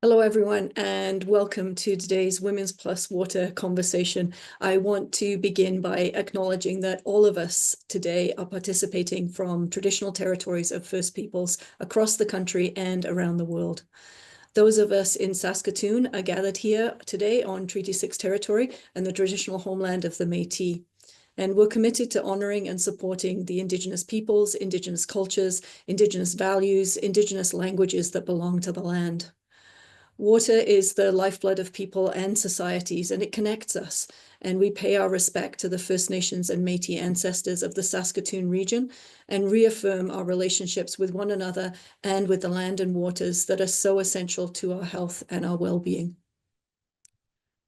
Hello, everyone, and welcome to today's Women's Plus Water conversation. I want to begin by acknowledging that all of us today are participating from traditional territories of First Peoples across the country and around the world. Those of us in Saskatoon are gathered here today on Treaty 6 territory and the traditional homeland of the Métis. And we're committed to honoring and supporting the Indigenous peoples, Indigenous cultures, Indigenous values, Indigenous languages that belong to the land. Water is the lifeblood of people and societies, and it connects us. And we pay our respect to the First Nations and Métis ancestors of the Saskatoon region and reaffirm our relationships with one another and with the land and waters that are so essential to our health and our well-being.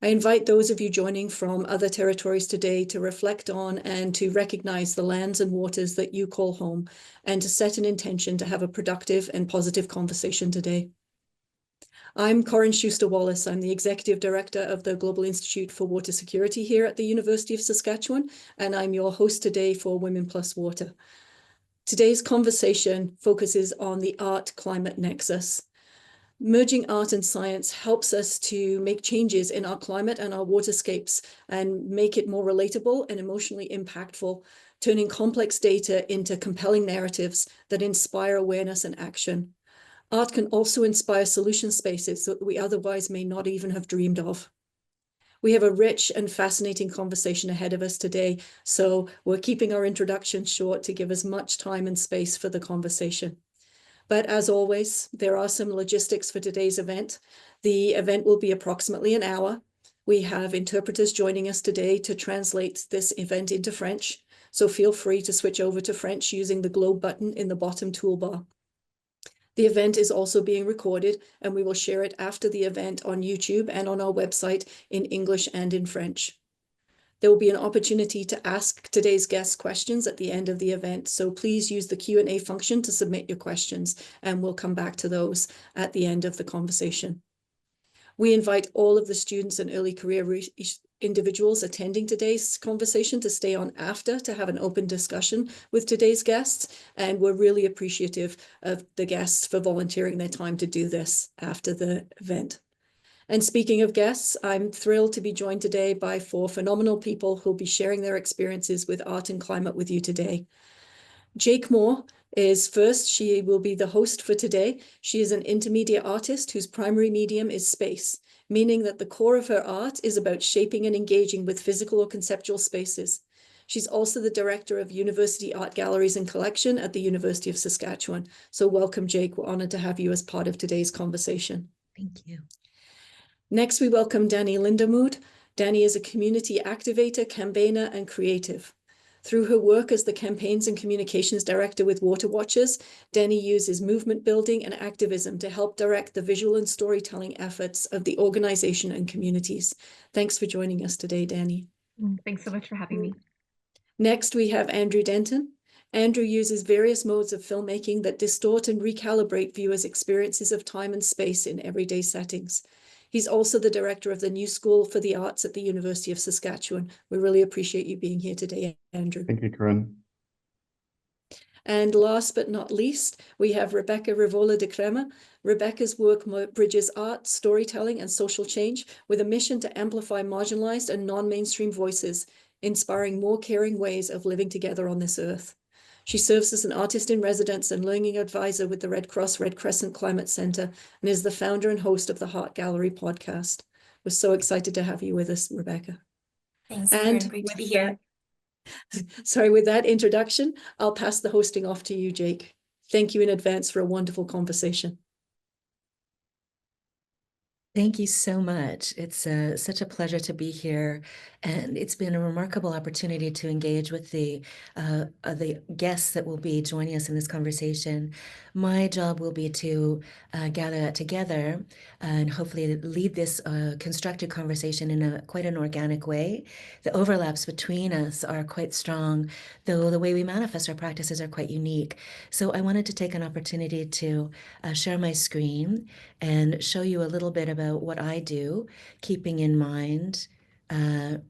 I invite those of you joining from other territories today to reflect on and to recognize the lands and waters that you call home, and to set an intention to have a productive and positive conversation today. I'm Corinne Schuster-Wallace. I'm the Executive Director of the Global Institute for Water Security here at the University of Saskatchewan, and I'm your host today for Women Plus Water. Today's conversation focuses on the Art-Climate Nexus. Merging art and science helps us to make changes in our climate and our waterscapes and make it more relatable and emotionally impactful, turning complex data into compelling narratives that inspire awareness and action. Art can also inspire solution spaces that we otherwise may not even have dreamed of. We have a rich and fascinating conversation ahead of us today, so we're keeping our introduction short to give as much time and space for the conversation. But as always, there are some logistics for today's event. The event will be approximately an hour. We have interpreters joining us today to translate this event into French, so feel free to switch over to French using the globe button in the bottom toolbar. The event is also being recorded, and we will share it after the event on YouTube and on our website in English and in French. There will be an opportunity to ask today's guests questions at the end of the event, so please use the Q&A function to submit your questions, and we'll come back to those at the end of the conversation. We invite all of the students and early career individuals attending today's conversation to stay on after to have an open discussion with today's guests, and we're really appreciative of the guests for volunteering their time to do this after the event. And speaking of guests, I'm thrilled to be joined today by 4 phenomenal people who'll be sharing their experiences with art and climate with you today. Jake Moore is first. She will be the host for today. She is an intermediate artist whose primary medium is space, meaning that the core of her art is about shaping and engaging with physical or conceptual spaces. She's also the director of University Art Galleries and Collection at the University of Saskatchewan. So welcome, Jake. We're honored to have you as part of today's conversation. Thank you. Next, we welcome Danny Lindemood. Danny is a community activator, campaigner, and creative. Through her work as the Campaigns and Communications Director with Water Watchers, Danny uses movement building and activism to help direct the visual and storytelling efforts of the organization and communities. Thanks for joining us today, Danny. Thanks so much for having me. Next, we have Andrew Denton. Andrew uses various modes of filmmaking that distort and recalibrate viewers' experiences of time and space in everyday settings. He's also the director of the New School for the Arts at the University of Saskatchewan. We really appreciate you being here today, Andrew. Thank you, Corinne. And last but not least, we have Rebecca Rivola de Crema. Rebecca's work bridges art, storytelling, and social change with a mission to amplify marginalized and non-mainstream voices, inspiring more caring ways of living together on this earth. She serves as an artist in residence and learning advisor with the Red Cross Red Crescent Climate Center and is the founder and host of the Heart Gallery podcast. We're so excited to have you with us, Rebecca. Thanks, Corinne. Great to be here. Sorry, with that introduction, I'll pass the hosting off to you, Jake. Thank you in advance for a wonderful conversation. Thank you so much. It's such a pleasure to be here, and it's been a remarkable opportunity to engage with the guests that will be joining us in this conversation. My job will be to gather that together and hopefully lead this constructed conversation in quite an organic way. The overlaps between us are quite strong, though the way we manifest our practices are quite unique. So I wanted to take an opportunity to share my screen and show you a little bit about what I do, keeping in mind, let's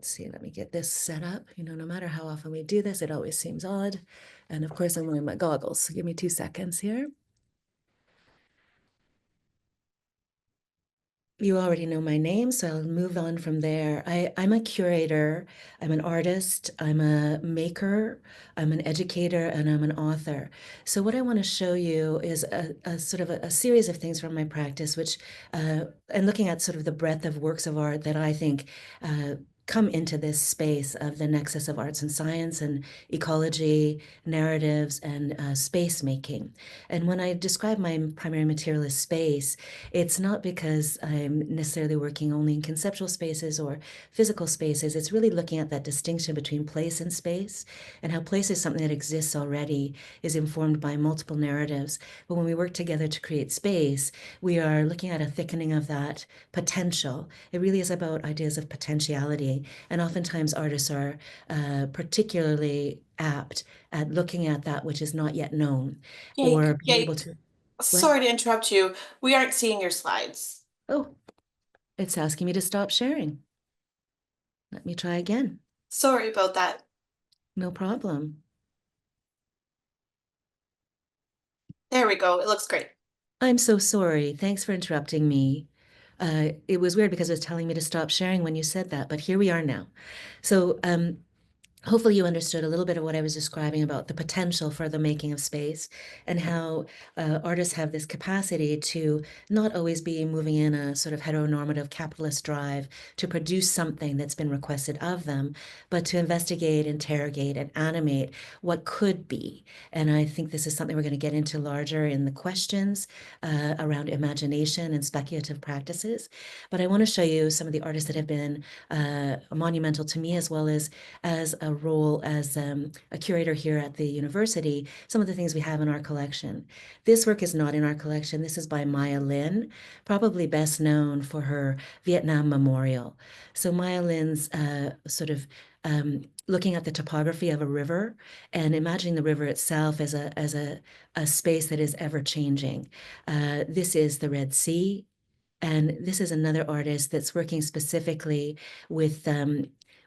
see, let me get this set up. You know, no matter how often we do this, it always seems odd. And of course, I'm wearing my goggles, so give me 2 seconds here. You already know my name, so I'll move on from there. I'm a curator, I'm an artist, I'm a maker, I'm an educator, and I'm an author. So what I want to show you is a sort of a series of things from my practice, which, and looking at sort of the breadth of works of art that I think come into this space of the nexus of arts and science and ecology, narratives, and space making. And when I describe my primary material as space, it's not because I'm necessarily working only in conceptual spaces or physical spaces. It's really looking at that distinction between place and space, and how place is something that exists already, is informed by multiple narratives. But when we work together to create space, we are looking at a thickening of that potential. It really is about ideas of potentiality. And oftentimes artists are particularly apt at looking at that which is not yet known, or being able to. What? Sorry to interrupt you. We aren't seeing your slides. Oh, it's asking me to stop sharing. Let me try again. Sorry about that. No problem. There we go. It looks great. I'm so sorry. Thanks for interrupting me. It was weird because it was telling me to stop sharing when you said that, but here we are now. So hopefully you understood a little bit of what I was describing about the potential for the making of space, and how artists have this capacity to not always be moving in a sort of heteronormative capitalist drive to produce something that's been requested of them, but to investigate, interrogate, and animate what could be. And I think this is something we're going to get into larger in the questions around imagination and speculative practices. But I want to show you some of the artists that have been monumental to me, as well as a role as a curator here at the university, some of the things we have in our collection. This work is not in our collection. This is by Maya Lin, probably best known for her Vietnam Memorial. So Maya Lin's sort of looking at the topography of a river and imagining the river itself as a space that is ever changing. This is the Red Sea. And this is another artist that's working specifically with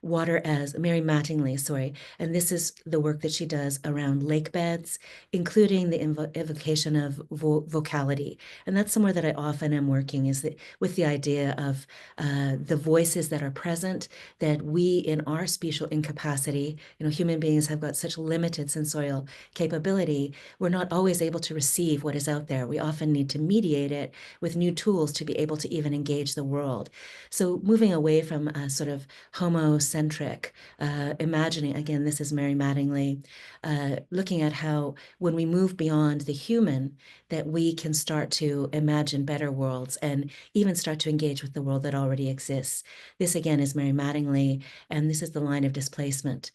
water as Mary Mattingly, sorry. And this is the work that she does around lake beds, including the evocation of vocality. And that's somewhere that I often am working, is that with the idea of the voices that are present, that we in our spatial incapacity, human beings have got such limited sensorial capability, we're not always able to receive what is out there. We often need to mediate it with new tools to be able to even engage the world. So moving away from a sort of homocentric imagining, again, this is Mary Mattingly, looking at how when we move beyond the human, that we can start to imagine better worlds and even start to engage with the world that already exists. This again is Mary Mattingly, and this is the line of displacement.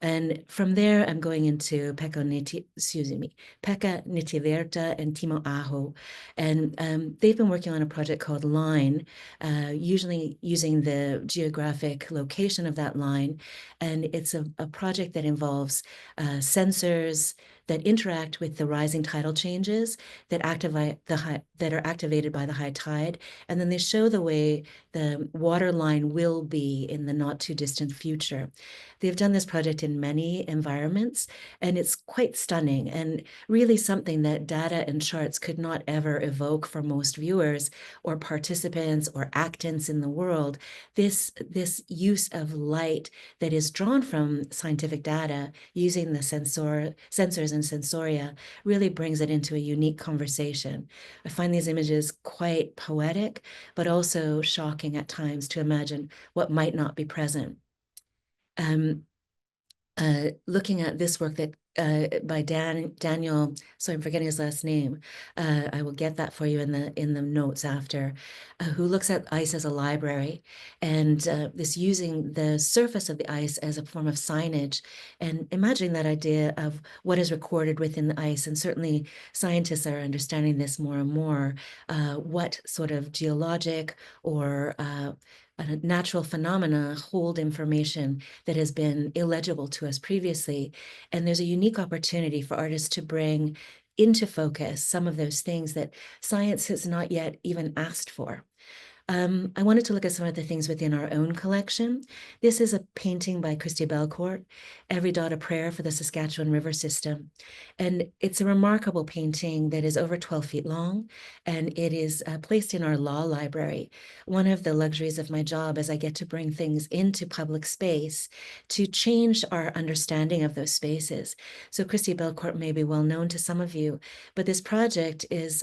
And from there, I'm going into Pekka Nitiverta and Timo Aho. And they've been working on a project called Line, usually using the geographic location of that line. And it's a project that involves sensors that interact with the rising tidal changes that activate that are activated by the high tide. And then they show the way the water line will be in the not too distant future. They've done this project in many environments, and it's quite stunning and really something that data and charts could not ever evoke for most viewers or participants or actants in the world. This use of light that is drawn from scientific data using the sensors and sensoria really brings it into a unique conversation. I find these images quite poetic, but also shocking at times to imagine what might not be present. Looking at this work that by Daniel, so I'm forgetting his last name. I will get that for you in the notes after. Who looks at ice as a library, and this using the surface of the ice as a form of signage, and imagining that idea of what is recorded within the ice. And certainly scientists are understanding this more and more. What sort of geologic or natural phenomena hold information that has been illegible to us previously. And there's a unique opportunity for artists to bring into focus some of those things that science has not yet even asked for. I wanted to look at some of the things within our own collection. This is a painting by Christy Belcourt, Every Dot a Prayer for the Saskatchewan River System. And it's a remarkable painting that is over 12 feet long, and it is placed in our law library. One of the luxuries of my job is I get to bring things into public space to change our understanding of those spaces. So Christy Belcourt may be well known to some of you, but this project is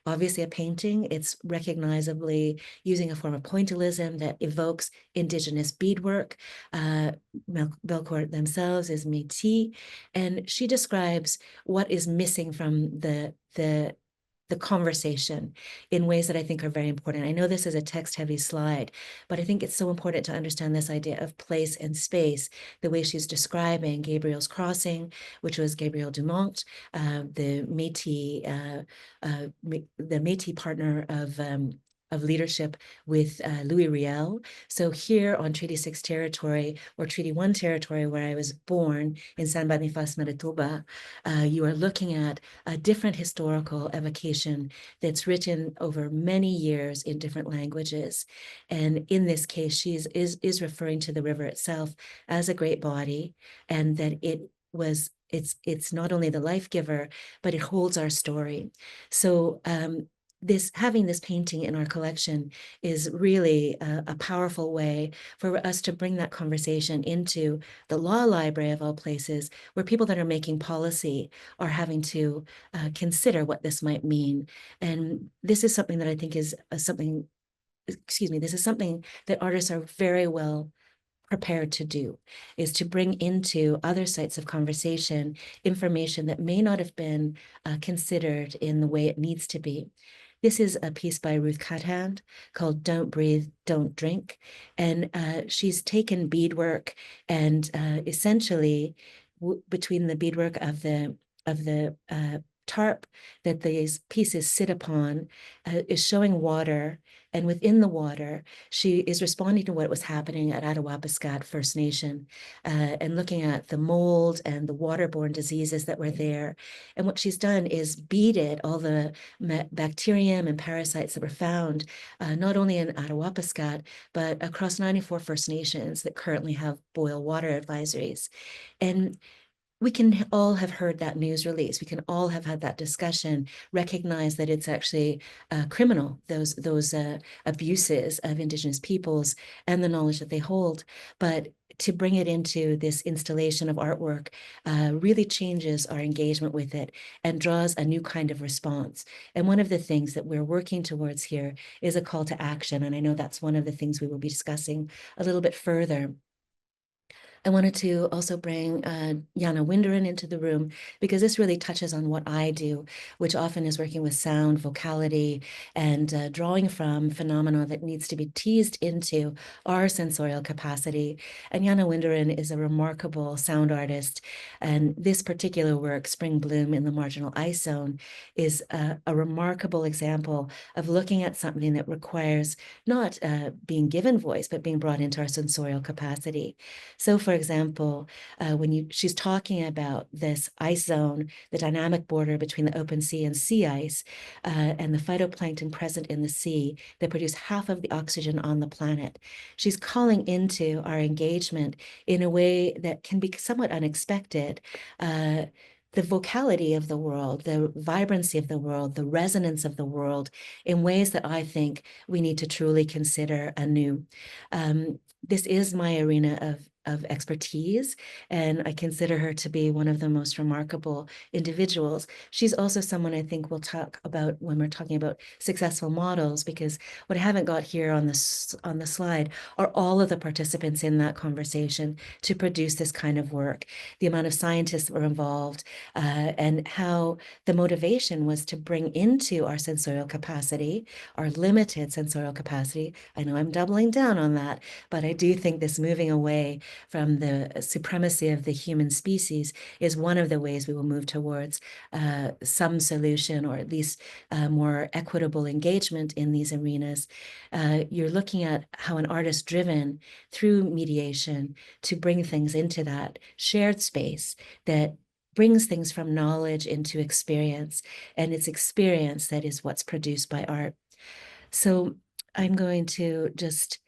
obviously a painting. It's recognizably using a form of pointillism that evokes Indigenous beadwork. Belcourt themselves is Métis, and she describes what is missing from the conversation in ways that I think are very important. I know this is a text-heavy slide, but I think it's so important to understand this idea of place and space, the way she's describing Gabriel's Crossing, which was Gabriel Dumont, the Métis partner of leadership with Louis Riel. So here on Treaty 6 territory, or Treaty 1 territory, where I was born in San Boniface, Manitoba, you are looking at a different historical evocation that's written over many years in different languages. And in this case, she is referring to the river itself as a great body, and that it's not only the life giver, but it holds our story. So having this painting in our collection is really a powerful way for us to bring that conversation into the law library of all places, where people that are making policy are having to consider what this might mean. And this is something that I think is something that artists are very well prepared to do, is to bring into other sites of conversation information that may not have been considered in the way it needs to be. This is a piece by Ruth Cuthand called Don't Breathe, Don't Drink. And she's taken beadwork and essentially between the beadwork of the tarp that these pieces sit upon is showing water. And within the water, she is responding to what was happening at Attawapiskat First Nation and looking at the mold and the waterborne diseases that were there. And what she's done is beaded all the bacterium and parasites that were found, not only in Attawapiskat, but across 94 First Nations that currently have boil water advisories. And we can all have heard that news release. We can all have had that discussion, recognize that it's actually criminal, those abuses of Indigenous peoples and the knowledge that they hold. But to bring it into this installation of artwork really changes our engagement with it and draws a new kind of response. And one of the things that we're working towards here is a call to action. And I know that's one of the things we will be discussing a little bit further. I wanted to also bring Jana Winderin into the room because this really touches on what I do, which often is working with sound, vocality, and drawing from phenomena that needs to be teased into our sensorial capacity. And Jana Winderin is a remarkable sound artist. And this particular work, Spring Bloom in the Marginal Ice Zone, is a remarkable example of looking at something that requires not being given voice, but being brought into our sensorial capacity. So for example, she's talking about this ice zone, the dynamic border between the open sea and sea ice, and the phytoplankton present in the sea that produce half of the oxygen on the planet. She's calling into our engagement in a way that can be somewhat unexpected. The vocality of the world, the vibrancy of the world, the resonance of the world in ways that I think we need to truly consider anew. This is my arena of expertise, and I consider her to be one of the most remarkable individuals. She's also someone I think we'll talk about when we're talking about successful models, because what I haven't got here on the slide are all of the participants in that conversation to produce this kind of work, the amount of scientists that were involved, and how the motivation was to bring into our sensorial capacity, our limited sensorial capacity. I know I'm doubling down on that, but I do think this moving away from the supremacy of the human species is one of the ways we will move towards some solution, or at least more equitable engagement in these arenas. You're looking at how an artist driven through mediation to bring things into that shared space that brings things from knowledge into experience, and it's experience that is what's produced by art. So I'm going to just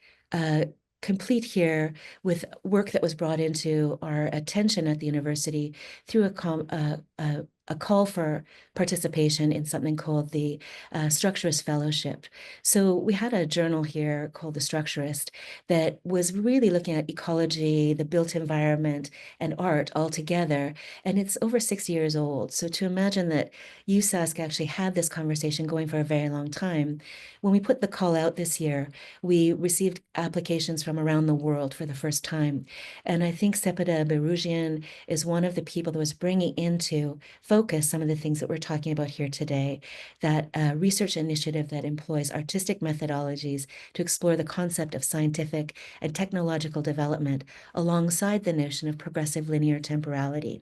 complete here with work that was brought into our attention at the university through a call for participation in something called the Structurist Fellowship. So we had a journal here called The Structurist that was really looking at ecology, the built environment, and art all together. And it's over 6 years old. So to imagine that USask actually had this conversation going for a very long time. When we put the call out this year, we received applications from around the world for the first time. And I think Sepida Berugian is one of the people that was bringing into focus some of the things that we're talking about here today, that research initiative that employs artistic methodologies to explore the concept of scientific and technological development alongside the notion of progressive linear temporality.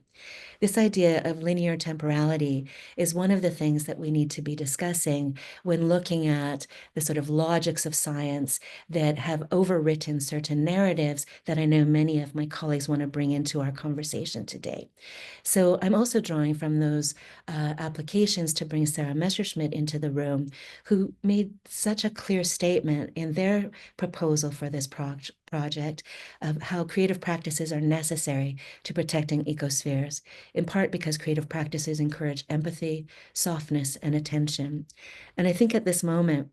This idea of linear temporality is one of the things that we need to be discussing when looking at the sort of logics of science that have overwritten certain narratives that I know many of my colleagues want to bring into our conversation today. So I'm also drawing from those applications to bring Sarah Messerschmidt into the room, who made such a clear statement in their proposal for this project of how creative practices are necessary to protecting ecospheres, in part because creative practices encourage empathy, softness, and attention. And I think at this moment,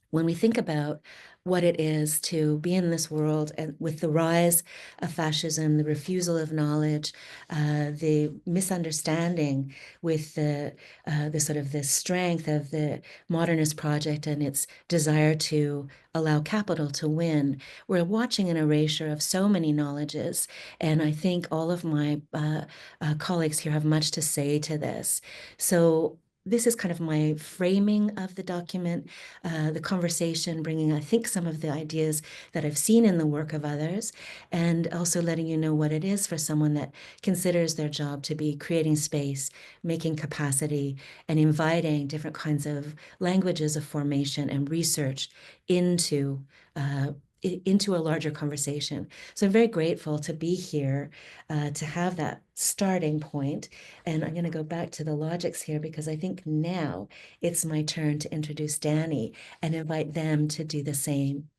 when we think about what it is to be in this world and with the rise of fascism, the refusal of knowledge, the misunderstanding with the sort of the strength of the modernist project and its desire to allow capital to win, we're watching an erasure of so many knowledges. And I think all of my colleagues here have much to say to this. So this is kind of my framing of the document, the conversation, bringing, I think, some of the ideas that I've seen in the work of others, and also letting you know what it is for someone that considers their job to be creating space, making capacity, and inviting different kinds of languages of formation and research into a larger conversation. So I'm very grateful to be here, to have that starting point. And I'm going to go back to the logics here because I think now it's my turn to introduce Danny and invite them to do the same.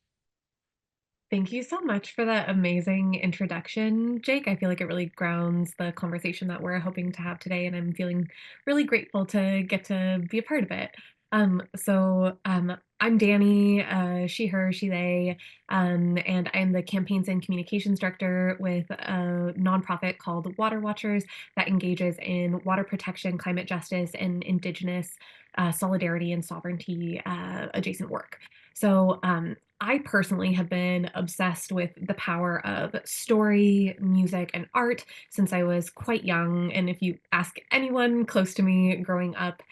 Thank you so much for that amazing introduction, Jake. I feel like it really grounds the conversation that we're hoping to have today, and I'm feeling really grateful to get to be a part of it. I'm Danny, she, her, she, they, and I'm the campaigns and communications director with a nonprofit called Water Watchers that engages in water protection, climate justice, and Indigenous solidarity and sovereignty adjacent work. So I personally have been obsessed with the power of story, music, and art since I was quite young. And if you ask anyone close to me growing up,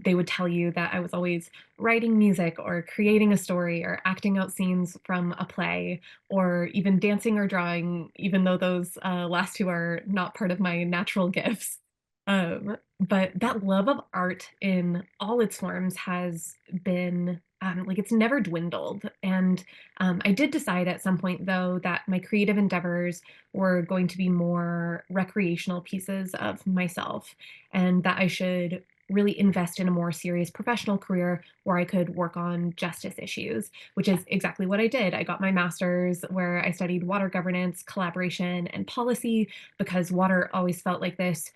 they would tell you that I was always writing music or creating a story or acting out scenes from a play or even dancing or drawing, even though those last two are not part of my natural gifts. But that love of art in all its forms has been like it's never dwindled. And I did decide at some point, though, that my creative endeavors were going to be more recreational pieces of myself and that I should really invest in a more serious professional career where I could work on justice issues, which is exactly what I did. I got my master's where I studied water governance, collaboration, and policy because water always felt like this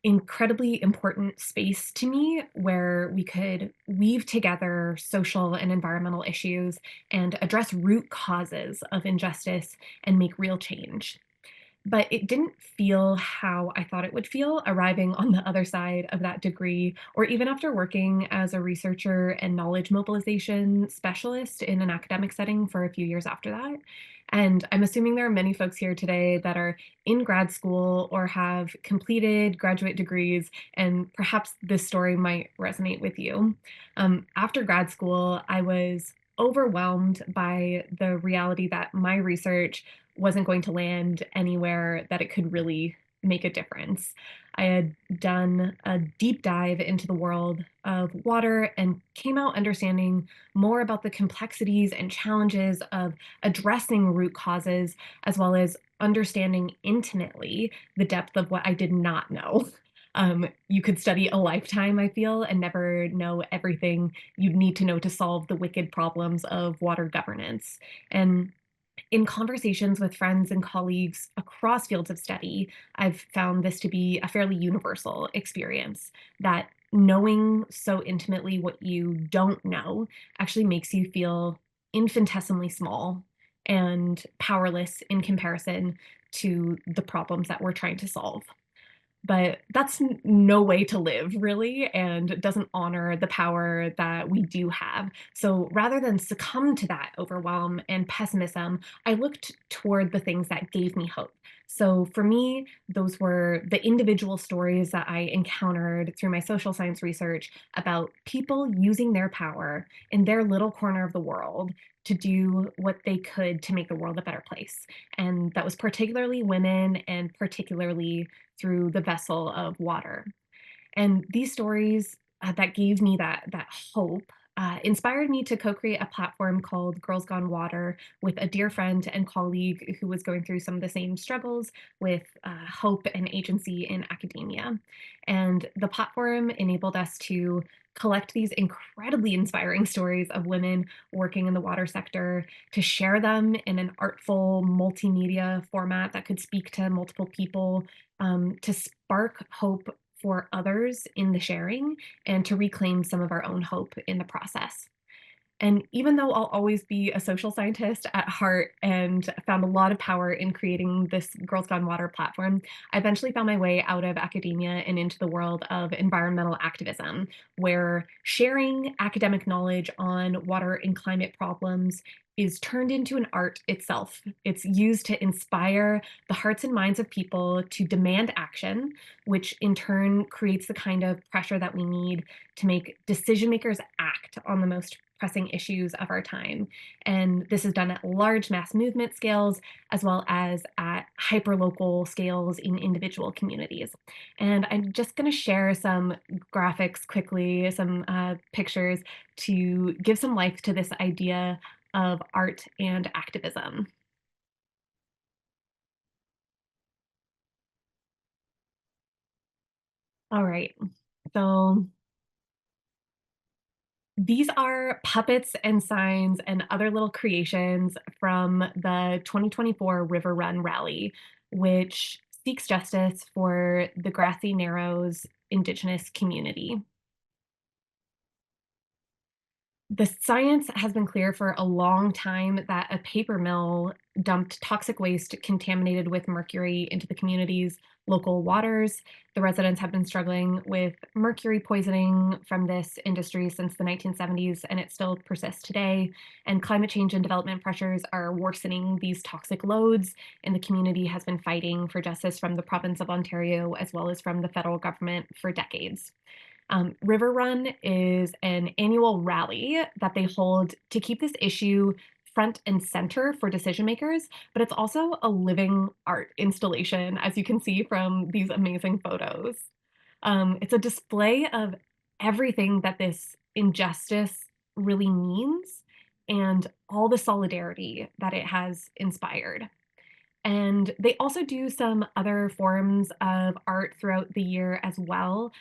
incredibly important space to me where we could weave together social and environmental issues and address root causes of injustice and make real change. But it didn't feel how I thought it would feel arriving on the other side of that degree, or even after working as a researcher and knowledge mobilization specialist in an academic setting for a few years after that. And I'm assuming there are many folks here today that are in grad school or have completed graduate degrees, and perhaps this story might resonate with you. After grad school, I was overwhelmed by the reality that my research wasn't going to land anywhere that it could really make a difference. I had done a deep dive into the world of water and came out understanding more about the complexities and challenges of addressing root causes, as well as understanding intimately the depth of what I did not know. You could study a lifetime, I feel, and never know everything you'd need to know to solve the wicked problems of water governance. And in conversations with friends and colleagues across fields of study, I've found this to be a fairly universal experience that knowing so intimately what you don't know actually makes you feel infinitesimally small and powerless in comparison to the problems that we're trying to solve. But that's no way to live, really, and doesn't honor the power that we do have. So rather than succumb to that overwhelm and pessimism, I looked toward the things that gave me hope. So for me, those were the individual stories that I encountered through my social science research about people using their power in their little corner of the world to do what they could to make the world a better place. And that was particularly women and particularly through the vessel of water. And these stories that gave me that hope inspired me to co-create a platform called Girls Gone Water with a dear friend and colleague who was going through some of the same struggles with hope and agency in academia. And the platform enabled us to collect these incredibly inspiring stories of women working in the water sector, to share them in an artful multimedia format that could speak to multiple people, to spark hope for others in the sharing and to reclaim some of our own hope in the process. And even though I'll always be a social scientist at heart and found a lot of power in creating this Girls Gone Water platform, I eventually found my way out of academia and into the world of environmental activism, where sharing academic knowledge on water and climate problems is turned into an art itself. It's used to inspire the hearts and minds of people to demand action, which in turn creates the kind of pressure that we need to make decision makers act on the most pressing issues of our time. And this is done at large mass movement scales, as well as at hyperlocal scales in individual communities. And I'm just going to share some graphics quickly, some pictures to give some life to this idea of art and activism. All right. So these are puppets and signs and other little creations from the 2024 River Run Rally, which seeks justice for the Grassy Narrows Indigenous community. The science has been clear for a long time that a paper mill dumped toxic waste contaminated with mercury into the community's local waters. The residents have been struggling with mercury poisoning from this industry since the 1970s, and it still persists today. And climate change and development pressures are worsening these toxic loads, and the community has been fighting for justice from the province of Ontario as well as from the federal government for decades. River Run is an annual rally that they hold to keep this issue front and center for decision makers, but it's also a living art installation, as you can see from these amazing photos. It's a display of everything that this injustice really means and all the solidarity that it has inspired. And they also do some other forms of art throughout the year as well.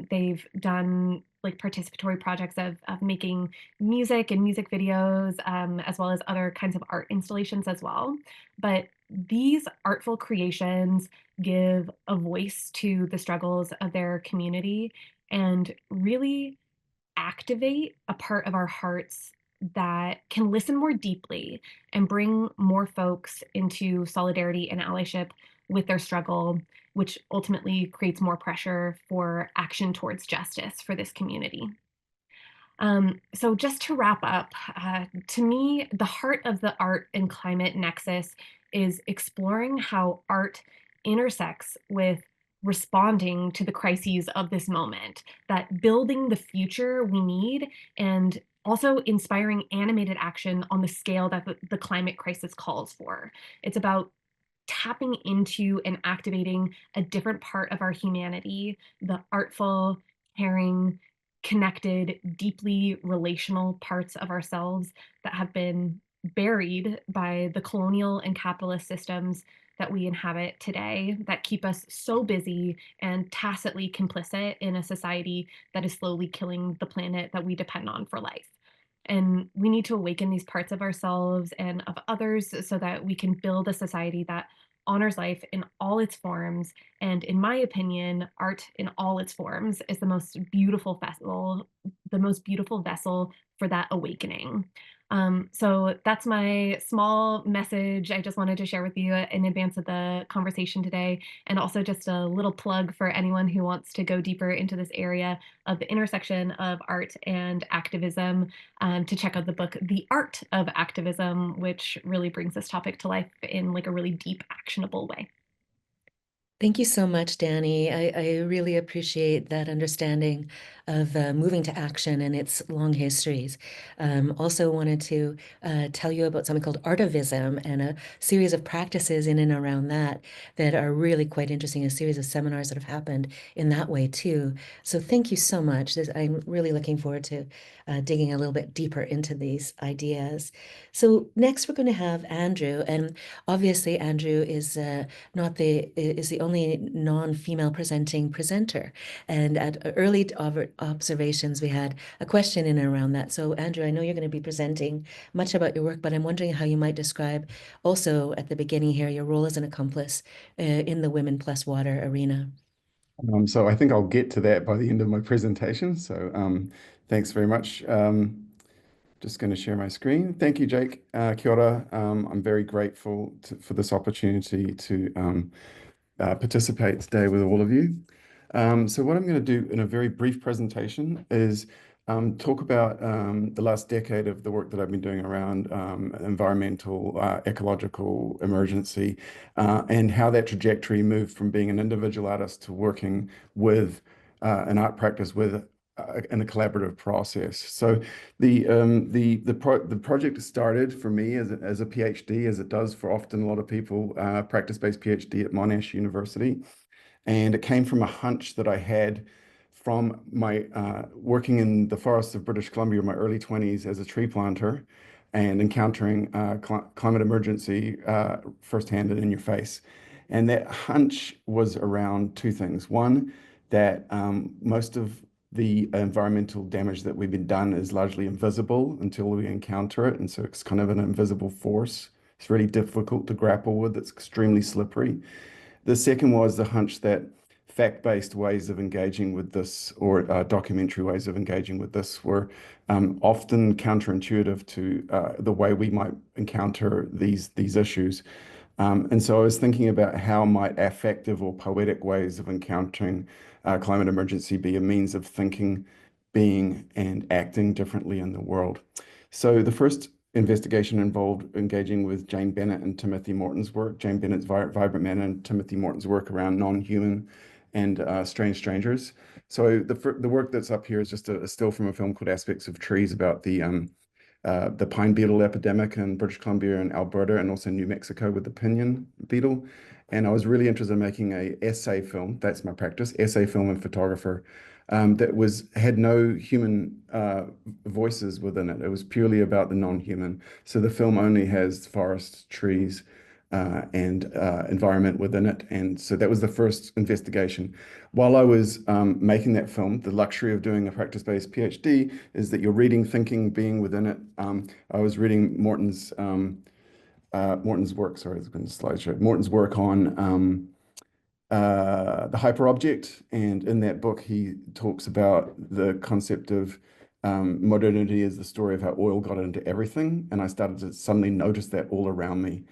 They've done like participatory projects of making music and music videos, as well as other kinds of art installations as well. But these artful creations give a voice to the struggles of their community and really activate a part of our hearts that can listen more deeply and bring more folks into solidarity and allyship with their struggle, which ultimately creates more pressure for action towards justice for this community. So just to wrap up, to me, the heart of the art and climate nexus is exploring how art intersects with responding to the crises of this moment, that building the future we need and also inspiring animated action on the scale that the climate crisis calls for. It's about tapping into and activating a different part of our humanity, the artful, caring, connected, deeply relational parts of ourselves that have been buried by the colonial and capitalist systems that we inhabit today that keep us so busy and tacitly complicit in a society that is slowly killing the planet that we depend on for life. And we need to awaken these parts of ourselves and of others so that we can build a society that honors life in all its forms. And in my opinion, art in all its forms is the most beautiful vessel for that awakening. So that's my small message I just wanted to share with you in advance of the conversation today. And also just a little plug for anyone who wants to go deeper into this area of the intersection of art and activism, to check out the book, The Art of Activism, which really brings this topic to life in like a really deep, actionable way. Thank you so much, Danny. I really appreciate that understanding of moving to action and its long histories. Also wanted to tell you about something called Artivism and a series of practices in and around that are really quite interesting, a series of seminars that have happened in that way too. So thank you so much. I'm really looking forward to digging a little bit deeper into these ideas. So next we're going to have Andrew, and obviously Andrew is not the is the only non-female presenting presenter. And at early observations, we had a question in and around that. So Andrew, I know you're going to be presenting much about your work, but I'm wondering how you might describe also at the beginning here your role as an accomplice in the Women Plus Water arena. So I think I'll get to that by the end of my presentation. So thanks very much. Just going to share my screen. Thank you, Jake. Kia ora. I'm very grateful for this opportunity to participate today with all of you. So what I'm going to do in a very brief presentation is talk about the last decade of the work that I've been doing around environmental, ecological emergency, and how that trajectory moved from being an individual artist to working with an art practice with in a collaborative process. So the project started for me as a PhD, as it does for often a lot of people, practice-based PhD at Monash University. And it came from a hunch that I had from my working in the forests of British Columbia in my early 20s as a tree planter and encountering climate emergency firsthand and in your face. And that hunch was around two things. One, that most of the environmental damage that we've been done is largely invisible until we encounter it. And so it's kind of an invisible force. It's really difficult to grapple with. It's extremely slippery. The second was the hunch that fact-based ways of engaging with this, or documentary ways of engaging with this, were often counterintuitive to the way we might encounter these issues. And so I was thinking about how might affective or poetic ways of encountering climate emergency be a means of thinking, being, and acting differently in the world. So the first investigation involved engaging with Jane Bennett and Timothy Morton's work, Jane Bennett's Vibrant Man and Timothy Morton's work around non-human and strange strangers. So the work that's up here is just a still from a film called Aspects of Trees about the pine beetle epidemic in British Columbia and Alberta, and also New Mexico with the pinyon beetle. And I was really interested in making a essay film. That's my practice, essay film and photographer, that had no human voices within it. It was purely about the non-human. So the film only has forests, trees, and environment within it. And so that was the first investigation. While I was making that film, the luxury of doing a practice-based PhD is that you're reading, thinking, being within it. I was reading Morton's work. Sorry, it's been a slideshow. Morton's work on the hyperobject, and in that book he talks about the concept of modernity as the story of how oil got into everything, and I started to suddenly notice that all around me.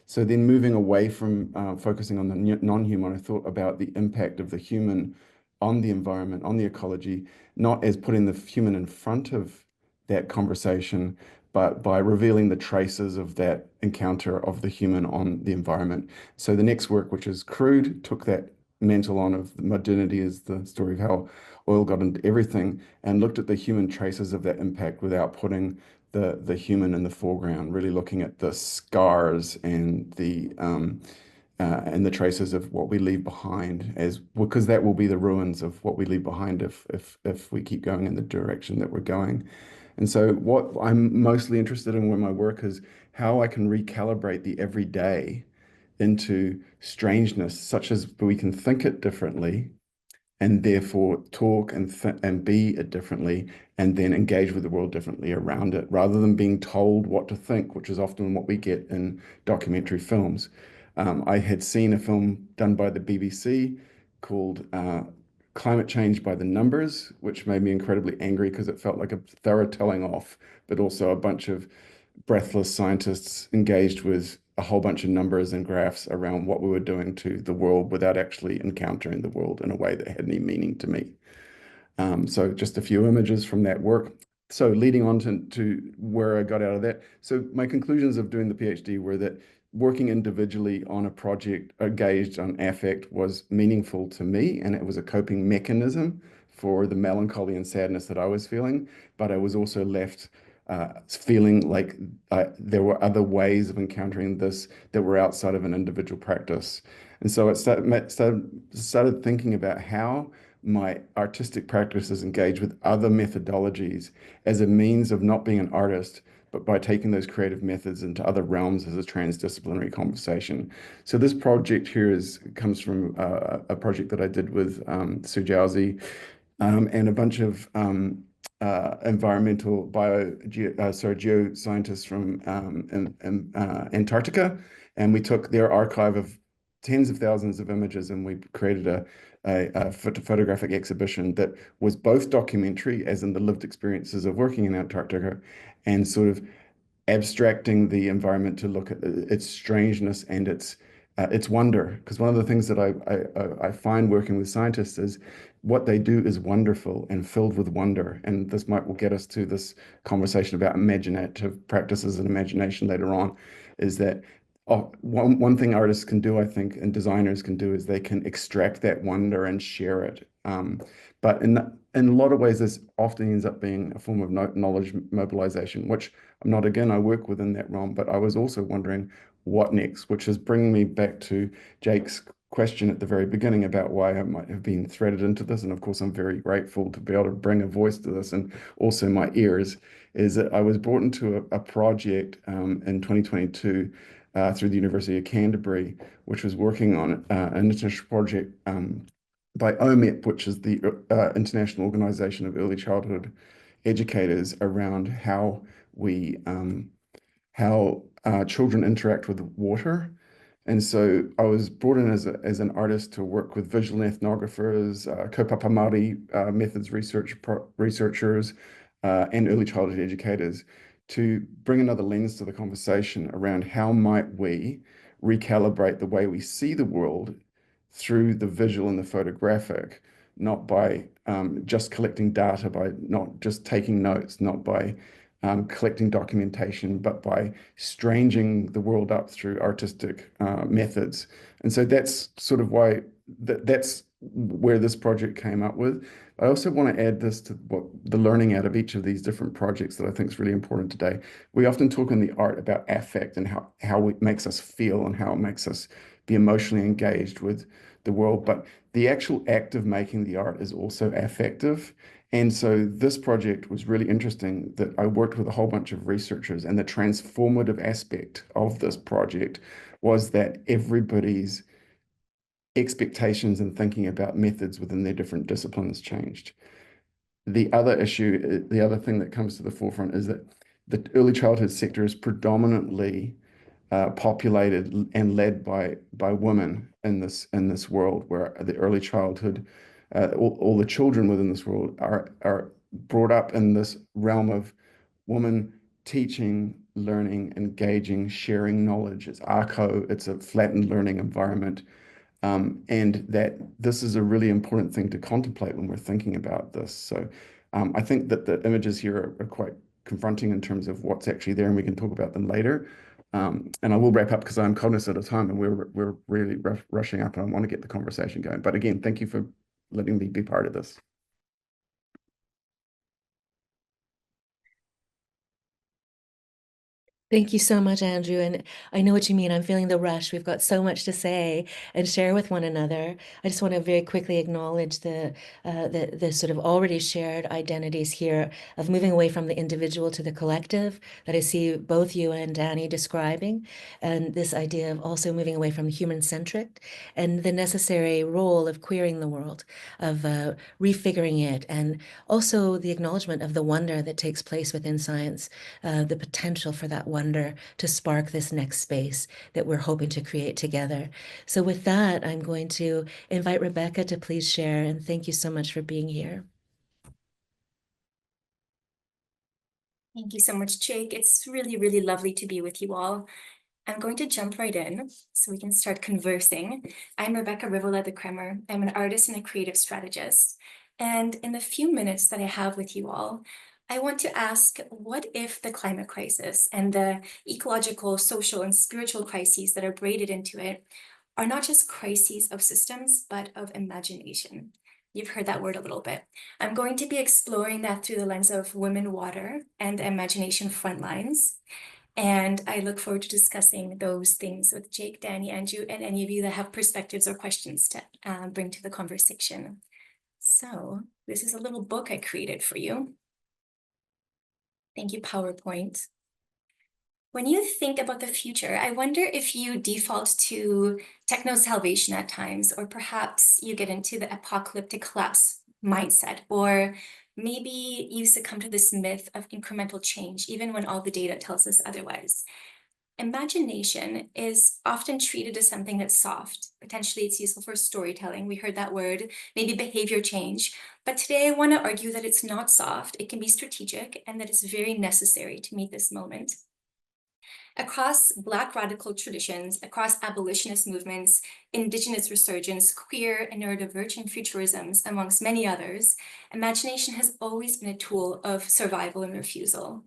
So then moving away from focusing on the non-human, I thought about the impact of the human on the environment, on the ecology, not as putting the human in front of that conversation, but by revealing the traces of that encounter of the human on the environment. So the next work, which is Crude, took that mantle on of modernity as the story of how oil got into everything, and looked at the human traces of that impact without putting the human in the foreground, really looking at the scars and the traces of what we leave behind, as because that will be the ruins of what we leave behind if we keep going in the direction that we're going. And so what I'm mostly interested in with my work is how I can recalibrate the everyday into strangeness, such as we can think it differently and therefore talk and be it differently, and then engage with the world differently around it, rather than being told what to think, which is often what we get in documentary films. I had seen a film done by the BBC called Climate Change by the Numbers, which made me incredibly angry because it felt like a thorough telling off, but also a bunch of breathless scientists engaged with a whole bunch of numbers and graphs around what we were doing to the world without actually encountering the world in a way that had any meaning to me. So just a few images from that work. So leading on to where I got out of that. So my conclusions of doing the PhD were that working individually on a project engaged on affect was meaningful to me, and it was a coping mechanism for the melancholy and sadness that I was feeling. But I was also left feeling like there were other ways of encountering this that were outside of an individual practice. And so it started thinking about how my artistic practices engage with other methodologies as a means of not being an artist, but by taking those creative methods into other realms as a transdisciplinary conversation. So this project here comes from a project that I did with Sue Jowsey and a bunch of environmental geoscientists from Antarctica, and we took their archive of tens of thousands of images, and we created a photographic exhibition that was both documentary, as in the lived experiences of working in Antarctica, and sort of abstracting the environment to look at its strangeness and its wonder. Because one of the things that I find working with scientists is what they do is wonderful and filled with wonder. And this will get us to this conversation about imaginative practices and imagination later on, is that one thing artists can do, I think, and designers can do, is they can extract that wonder and share it. But in a lot of ways, this often ends up being a form of knowledge mobilization, which I work within that realm, but I was also wondering what next, which is bringing me back to Jake's question at the very beginning about why I might have been threaded into this. And of course, I'm very grateful to be able to bring a voice to this, and also my ears, is that I was brought into a project in 2022 through the University of Canterbury, which was working on an international project by OMEP, which is the International Organization of Early Childhood Educators, around how children interact with water. And so I was brought in as an artist to work with visual ethnographers, kaupapa Māori methods researchers, and early childhood educators to bring another lens to the conversation around how might we recalibrate the way we see the world through the visual and the photographic, not by just collecting data, by not just taking notes, not by collecting documentation, but by stranging the world up through artistic methods. And so that's sort of why that's where this project came up with. I also want to add this to what the learning out of each of these different projects that I think is really important today. We often talk in the art about affect and how it makes us feel and how it makes us be emotionally engaged with the world, but the actual act of making the art is also affective. And so this project was really interesting, that I worked with a whole bunch of researchers, and the transformative aspect of this project was that everybody's expectations and thinking about methods within their different disciplines changed. The other thing that comes to the forefront is that the early childhood sector is predominantly populated and led by women in this world, where the early childhood, all the children within this world are brought up in this realm of woman teaching, learning, engaging, sharing knowledge. It's arco, it's a flattened learning environment. And that this is a really important thing to contemplate when we're thinking about this. So I think that the images here are quite confronting in terms of what's actually there, and we can talk about them later. And I will wrap up because I'm cognizant of time, and we're really rushing up, and I want to get the conversation going. But again, thank you for letting me be part of this. Thank you so much, Andrew. And I know what you mean. I'm feeling the rush. We've got so much to say and share with one another. I just want to very quickly acknowledge the sort of already shared identities here of moving away from the individual to the collective that I see both you and Danny describing, and this idea of also moving away from human-centric and the necessary role of queering the world, of refiguring it, and also the acknowledgement of the wonder that takes place within science, the potential for that wonder to spark this next space that we're hoping to create together. So with that, I'm going to invite Rebecca to please share, and thank you so much for being here. Thank you so much, Jake. It's really, really lovely to be with you all. I'm going to jump right in so we can start conversing. I'm Rebecca Rivola de Kremer. I'm an artist and a creative strategist. And in the few minutes that I have with you all, I want to ask, what if the climate crisis and the ecological, social, and spiritual crises that are braided into it are not just crises of systems, but of imagination? You've heard that word a little bit. I'm going to be exploring that through the lens of women, water, and the imagination frontlines. And I look forward to discussing those things with Jake, Danny, Andrew, and any of you that have perspectives or questions to bring to the conversation. So this is a little book I created for you. Thank you, PowerPoint. When you think about the future, I wonder if you default to techno-salvation at times, or perhaps you get into the apocalyptic collapse mindset, or maybe you succumb to this myth of incremental change, even when all the data tells us otherwise. Imagination is often treated as something that's soft. Potentially it's useful for storytelling. We heard that word, maybe behavior change. But today I want to argue that it's not soft, it can be strategic, and that it's very necessary to meet this moment. Across Black radical traditions, across abolitionist movements, Indigenous resurgence, queer and neurodivergent futurisms, amongst many others, imagination has always been a tool of survival and refusal.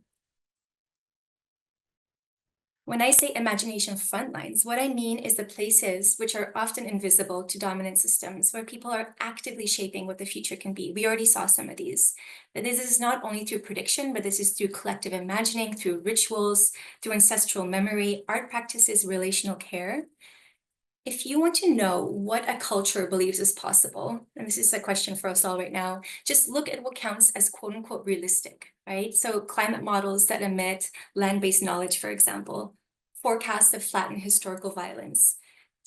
When I say imagination frontlines, what I mean is the places which are often invisible to dominant systems, where people are actively shaping what the future can be. We already saw some of these. But this is not only through prediction, but this is through collective imagining, through rituals, through ancestral memory, art practices, relational care. If you want to know what a culture believes is possible, and this is a question for us all right now, just look at what counts as quote unquote realistic, right? So climate models that emit land-based knowledge, for example, forecasts that flatten historical violence,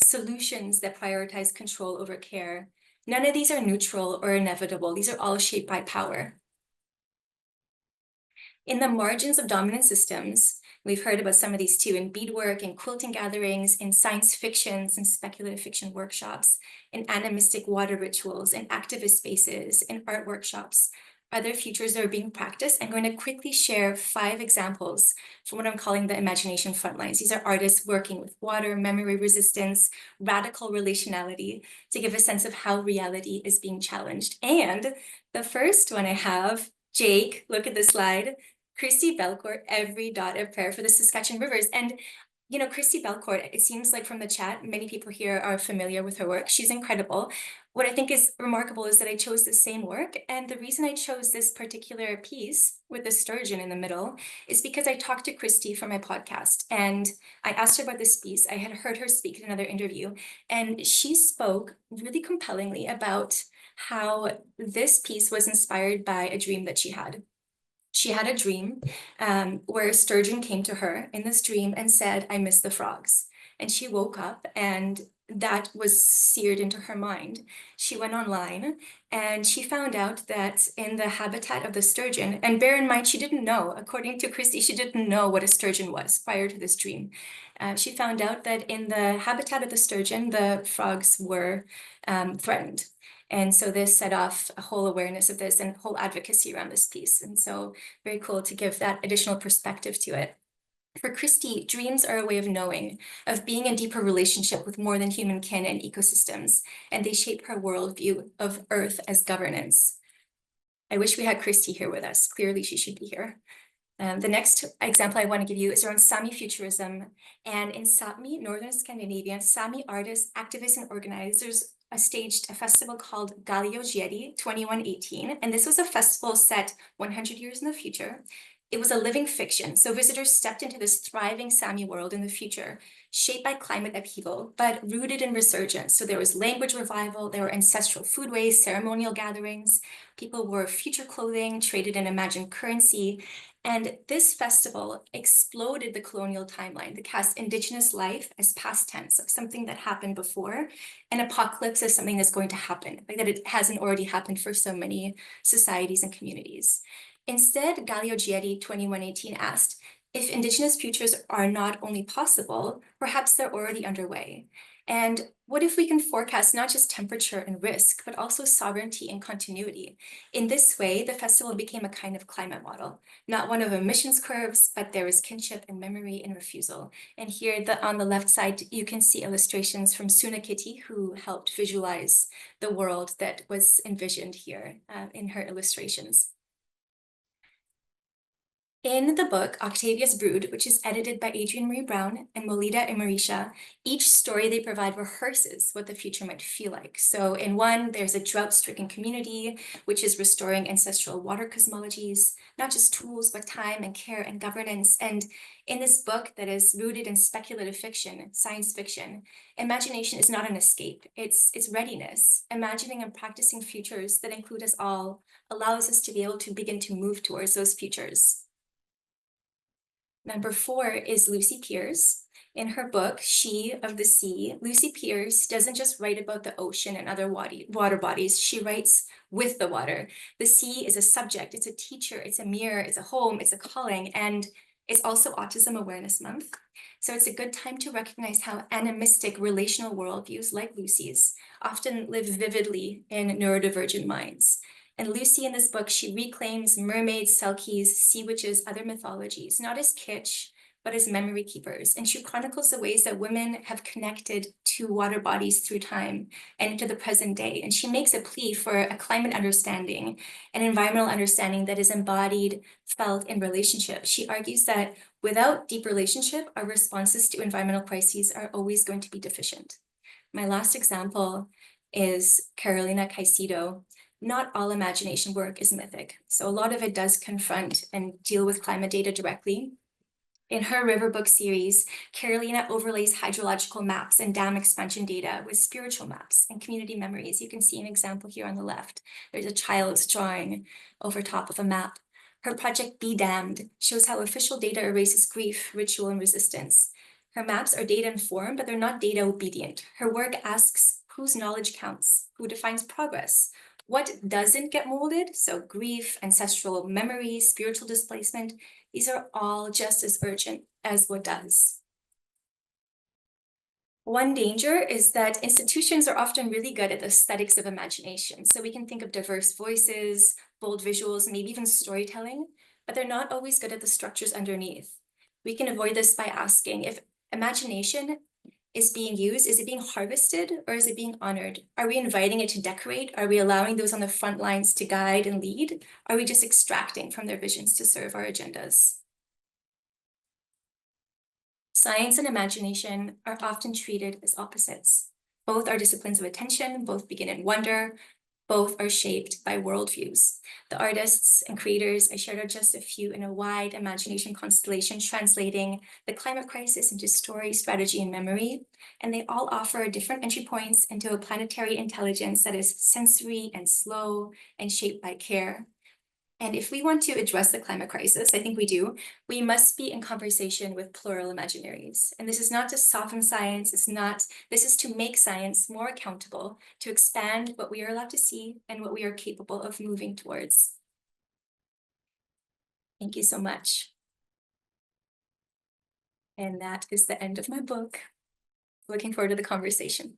solutions that prioritize control over care. None of these are neutral or inevitable. These are all shaped by power. In the margins of dominant systems, we've heard about some of these too, in beadwork, in quilting gatherings, in science fictions, and speculative fiction workshops, in animistic water rituals, in activist spaces, in art workshops. Other futures that are being practiced. I'm going to quickly share 5 examples from what I'm calling the imagination frontlines. These are artists working with water, memory resistance, radical relationality, to give a sense of how reality is being challenged. And the first one I have, Jake, look at the slide. Christy Belcourt, every dot of prayer for the Saskatchewan rivers. And you know, Christy Belcourt, it seems like from the chat, many people here are familiar with her work. She's incredible. What I think is remarkable is that I chose the same work. And the reason I chose this particular piece with the sturgeon in the middle is because I talked to Christy for my podcast and I asked her about this piece. I had heard her speak in another interview, and she spoke really compellingly about how this piece was inspired by a dream that she had. She had a dream where a sturgeon came to her in this dream and said, "I miss the frogs." And she woke up and that was seared into her mind. She went online and she found out that in the habitat of the sturgeon, and bear in mind, she didn't know, according to Christy, she didn't know what a sturgeon was prior to this dream. She found out that in the habitat of the sturgeon, the frogs were threatened. And so this set off a whole awareness of this and whole advocacy around this piece. And so very cool to give that additional perspective to it. For Christy, dreams are a way of knowing, of being in deeper relationship with more than human kin and ecosystems, and they shape her worldview of Earth as governance. I wish we had Christy here with us. Clearly, she should be here. The next example I want to give you is around Sami futurism. And in Sápmi, Northern Scandinavia, Sami artists, activists, and organizers staged a festival called Galiojieri 2118. And this was a festival set 100 years in the future. It was a living fiction, so visitors stepped into this thriving Sami world in the future, shaped by climate upheaval, but rooted in resurgence. So there was language revival, there were ancestral foodways, ceremonial gatherings, people wore future clothing, traded in imagined currency, and this festival exploded the colonial timeline that cast Indigenous life as past tense, of something that happened before, and apocalypse as something that's going to happen, like that it hasn't already happened for so many societies and communities. Instead, Galio Giedi 2118 asked, if Indigenous futures are not only possible, perhaps they're already underway. And what if we can forecast not just temperature and risk, but also sovereignty and continuity? In this way, the festival became a kind of climate model, not one of emissions curves, but there is kinship and memory and refusal. And here on the left side, you can see illustrations from Suna Kitty, who helped visualize the world that was envisioned here in her illustrations. In the book, Octavia's Brood, which is edited by Adrienne Marie Brown and Molita and Marisha, each story they provide rehearses what the future might feel like. So in one, there's a drought-stricken community, which is restoring ancestral water cosmologies, not just tools, but time and care and governance. And in this book that is rooted in speculative fiction, science fiction, imagination is not an escape, it's readiness. Imagining and practicing futures that include us all allows us to be able to begin to move towards those futures. Number 4 is Lucy Pearce. In her book, She of the Sea, Lucy Pearce doesn't just write about the ocean and other water bodies, she writes with the water. The sea is a subject, it's a teacher, it's a mirror, it's a home, it's a calling, and it's also Autism Awareness Month. So it's a good time to recognize how animistic relational worldviews like Lucy's often live vividly in neurodivergent minds. And Lucy in this book, she reclaims mermaids, selkies, sea witches, other mythologies, not as kitsch, but as memory keepers. And she chronicles the ways that women have connected to water bodies through time and into the present day. And she makes a plea for a climate understanding, an environmental understanding that is embodied, felt in relationship. She argues that without deep relationship, our responses to environmental crises are always going to be deficient. My last example is Carolina Caicedo. Not all imagination work is mythic. So a lot of it does confront and deal with climate data directly. In her river book series, Carolina overlays hydrological maps and dam expansion data with spiritual maps and community memories. You can see an example here on the left. There's a child's drawing over top of a map. Her project Be Damned shows how official data erases grief, ritual, and resistance. Her maps are data informed, but they're not data obedient. Her work asks whose knowledge counts, who defines progress, what doesn't get molded, so grief, ancestral memory, spiritual displacement, these are all just as urgent as what does. One danger is that institutions are often really good at the aesthetics of imagination. So we can think of diverse voices, bold visuals, maybe even storytelling, but they're not always good at the structures underneath. We can avoid this by asking if imagination is being used, is it being harvested or is it being honored? Are we inviting it to decorate? Are we allowing those on the front lines to guide and lead? Are we just extracting from their visions to serve our agendas? Science and imagination are often treated as opposites. Both are disciplines of attention, both begin in wonder, both are shaped by worldviews. The artists and creators I shared are just a few in a wide imagination constellation translating the climate crisis into story, strategy, and memory. And they all offer different entry points into a planetary intelligence that is sensory and slow and shaped by care. And if we want to address the climate crisis, I think we do, we must be in conversation with plural imaginaries. And this is not to soften science, this is to make science more accountable, to expand what we are allowed to see and what we are capable of moving towards. Thank you so much. And that is the end of my book. Looking forward to the conversation.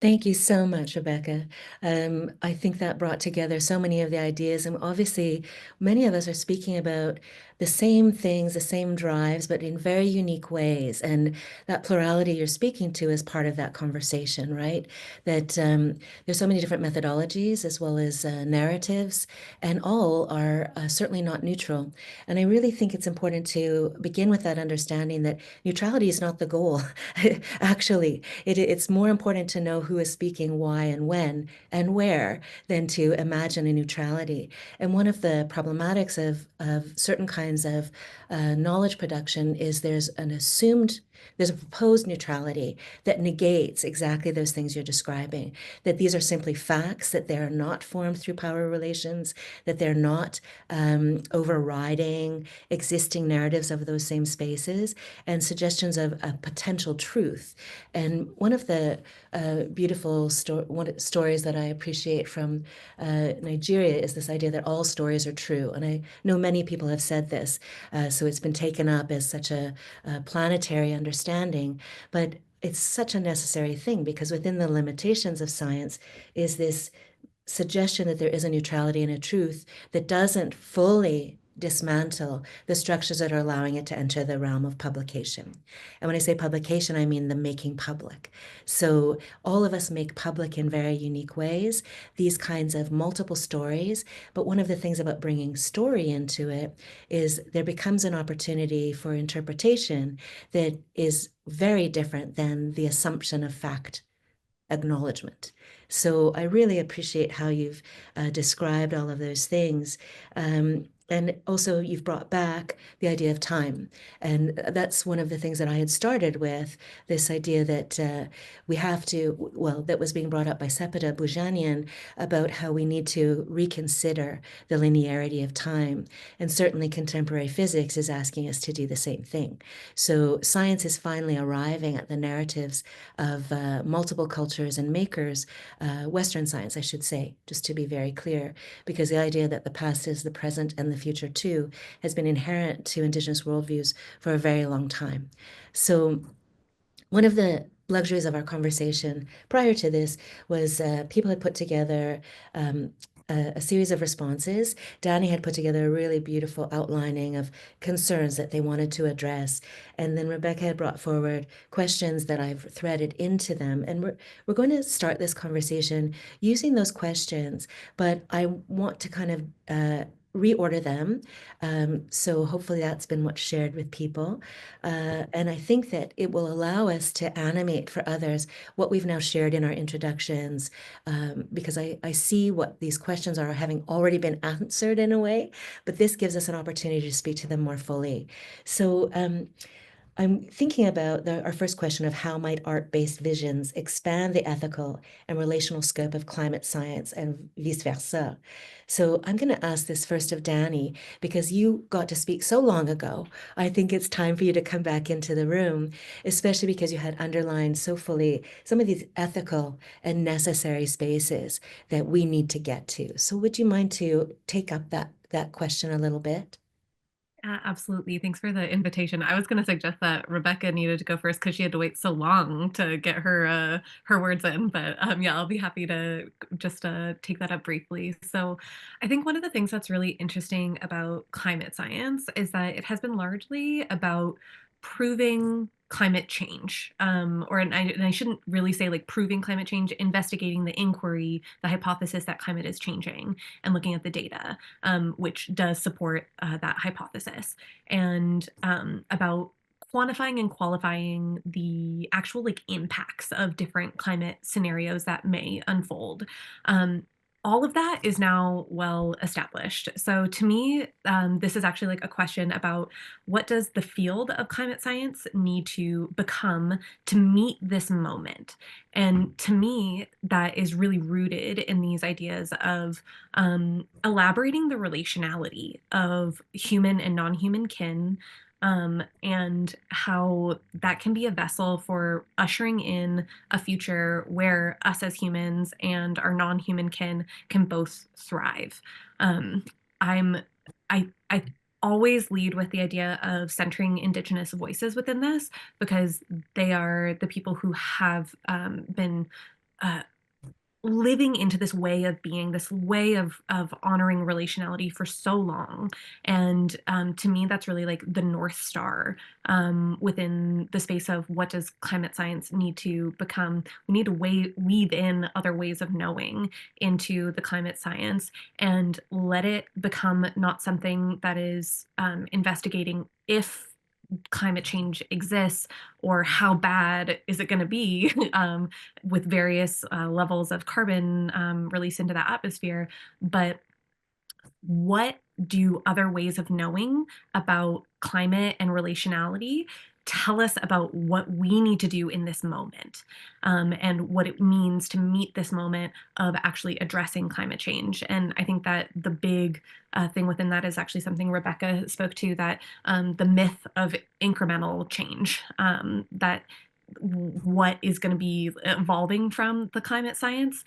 Thank you so much, Rebecca. I think that brought together so many of the ideas, and obviously many of us are speaking about the same things, the same drives, but in very unique ways. And that plurality you're speaking to is part of that conversation, right? That there's so many different methodologies as well as narratives, and all are certainly not neutral. And I really think it's important to begin with that understanding that neutrality is not the goal. Actually, it's more important to know who is speaking why and when and where than to imagine a neutrality. And one of the problematics of certain kinds of knowledge production is there's a proposed neutrality that negates exactly those things you're describing, that these are simply facts, that they're not formed through power relations, that they're not overriding existing narratives of those same spaces, and suggestions of a potential truth. And one of the beautiful stories that I appreciate from Nigeria is this idea that all stories are true. And I know many people have said this, so it's been taken up as such a planetary understanding, but it's such a necessary thing, because within the limitations of science is this suggestion that there is a neutrality and a truth that doesn't fully dismantle the structures that are allowing it to enter the realm of publication. And when I say publication, I mean the making public. So all of us make public in very unique ways these kinds of multiple stories. But one of the things about bringing story into it is there becomes an opportunity for interpretation that is very different than the assumption of fact acknowledgement. So I really appreciate how you've described all of those things. And also you've brought back the idea of time. And that's one of the things that I had started with, this idea that we have to, well, that was being brought up by Sepida Boujanian about how we need to reconsider the linearity of time. And certainly contemporary physics is asking us to do the same thing. So science is finally arriving at the narratives of multiple cultures and makers, Western science, I should say, just to be very clear, because the idea that the past is the present and the future too has been inherent to Indigenous worldviews for a very long time. So one of the luxuries of our conversation prior to this was people had put together a series of responses. Danny had put together a really beautiful outlining of concerns that they wanted to address. And then Rebecca had brought forward questions that I've threaded into them. And we're going to start this conversation using those questions, but I want to kind of reorder them. So hopefully that's been what's shared with people. And I think that it will allow us to animate for others what we've now shared in our introductions, because I see what these questions are having already been answered in a way, but this gives us an opportunity to speak to them more fully. So I'm thinking about our first question of how might art-based visions expand the ethical and relational scope of climate science and vice versa. So I'm going to ask this first of Danny, because you got to speak so long ago. I think it's time for you to come back into the room, especially because you had underlined so fully some of these ethical and necessary spaces that we need to get to. So would you mind to take up that question a little bit? Absolutely. Thanks for the invitation. I was going to suggest that Rebecca needed to go first because she had to wait so long to get her words in. But yeah, I'll be happy to just take that up briefly. So I think one of the things that's really interesting about climate science is that it has been largely about proving climate change, and I shouldn't really say like proving climate change, investigating the inquiry, the hypothesis that climate is changing, and looking at the data, which does support that hypothesis, and about quantifying and qualifying the actual like impacts of different climate scenarios that may unfold. All of that is now well established. So to me, this is actually like a question about what does the field of climate science need to become to meet this moment? And to me, that is really rooted in these ideas of elaborating the relationality of human and non-human kin, and how that can be a vessel for ushering in a future where us as humans and our non-human kin can both thrive. Um, I'm I always lead with the idea of centering Indigenous voices within this, because they are the people who have been uh, living into this way of being, this way of honoring relationality for so long. And to me, that's really like the North Star within the space of what does climate science need to become. We need to weave in other ways of knowing into the climate science and let it become not something that is investigating if climate change exists, or how bad is it going to be with various levels of carbon released into the atmosphere. But what do other ways of knowing about climate and relationality tell us about what we need to do in this moment, and what it means to meet this moment of actually addressing climate change? And I think that the big thing within that is actually something Rebecca spoke to, that the myth of incremental change, that what is going to be evolving from the climate science,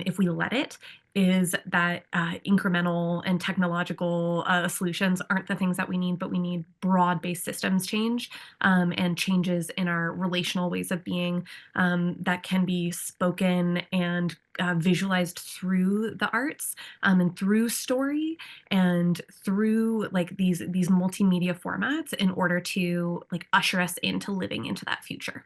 if we let it, is that incremental and technological solutions aren't the things that we need, but we need broad-based systems change, and changes in our relational ways of being, that can be spoken and visualized through the arts, and through story, and through like these multimedia formats, in order to like usher us into living into that future.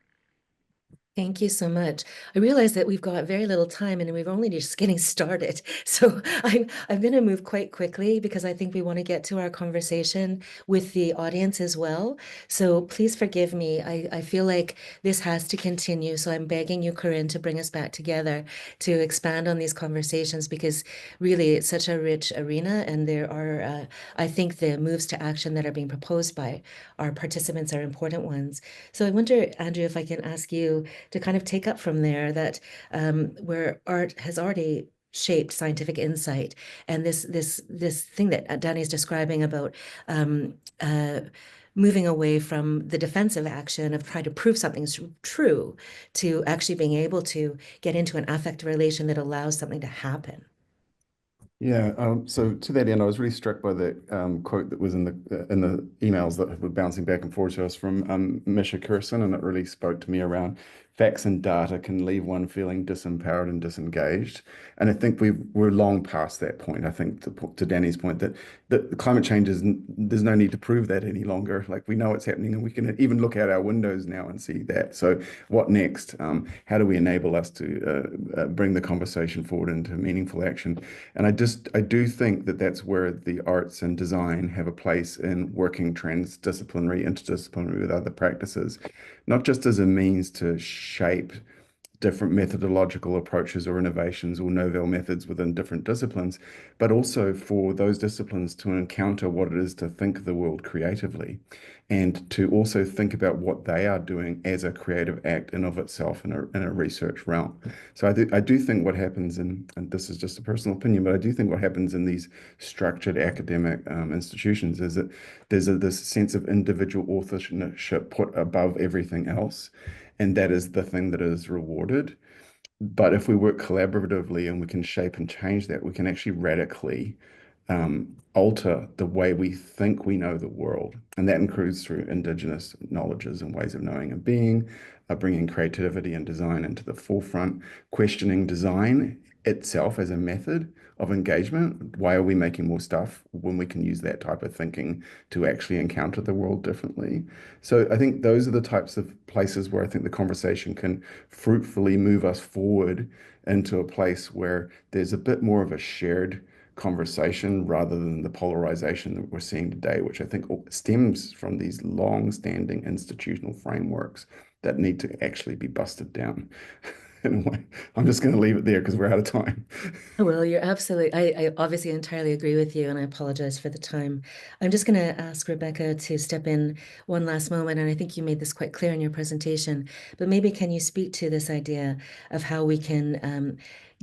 Thank you so much. I realize that we've got very little time and we're only just getting started. So I'm going to move quite quickly because I think we want to get to our conversation with the audience as well. So please forgive me. I feel like this has to continue. So I'm begging you, Corinne, to bring us back together to expand on these conversations, because really it's such a rich arena, and there are, I think the moves to action that are being proposed by our participants are important ones. So I wonder, Andrew, if I can ask you to kind of take up from there, that where art has already shaped scientific insight, and this thing that Danny is describing about moving away from the defensive action of trying to prove something's true, to actually being able to get into an affective relation that allows something to happen. Yeah, so to that end, I was really struck by that quote that was in the emails that were bouncing back and forth to us from Misha Kirsten, and it really spoke to me around facts and data can leave one feeling disempowered and disengaged. And I think we're long past that point. I think to Danny's point that climate change there's no need to prove that any longer. Like, we know it's happening, and we can even look out our windows now and see that. So what next? How do we enable us to bring the conversation forward into meaningful action? And I do think that that's where the arts and design have a place in working transdisciplinary, interdisciplinary with other practices, not just as a means to shape different methodological approaches or innovations or novel methods within different disciplines, but also for those disciplines to encounter what it is to think the world creatively, and to also think about what they are doing as a creative act in of itself in a research realm. So I do think what happens and this is just a personal opinion, but I do think what happens in these structured academic institutions is that there's this sense of individual authorship put above everything else, and that is the thing that is rewarded. But if we work collaboratively and we can shape and change that, we can actually radically alter the way we think we know the world. And that includes through Indigenous knowledges and ways of knowing and being, bringing creativity and design into the forefront, questioning design itself as a method of engagement. Why are we making more stuff when we can use that type of thinking to actually encounter the world differently? So I think those are the types of places where I think the conversation can fruitfully move us forward into a place where there's a bit more of a shared conversation rather than the polarization that we're seeing today, which I think stems from these long-standing institutional frameworks that need to actually be busted down. In a way. I'm just going to leave it there because we're out of time. Well, you're absolutely, I obviously entirely agree with you, and I apologize for the time. I'm just going to ask Rebecca to step in one last moment, and I think you made this quite clear in your presentation, but maybe can you speak to this idea of how we can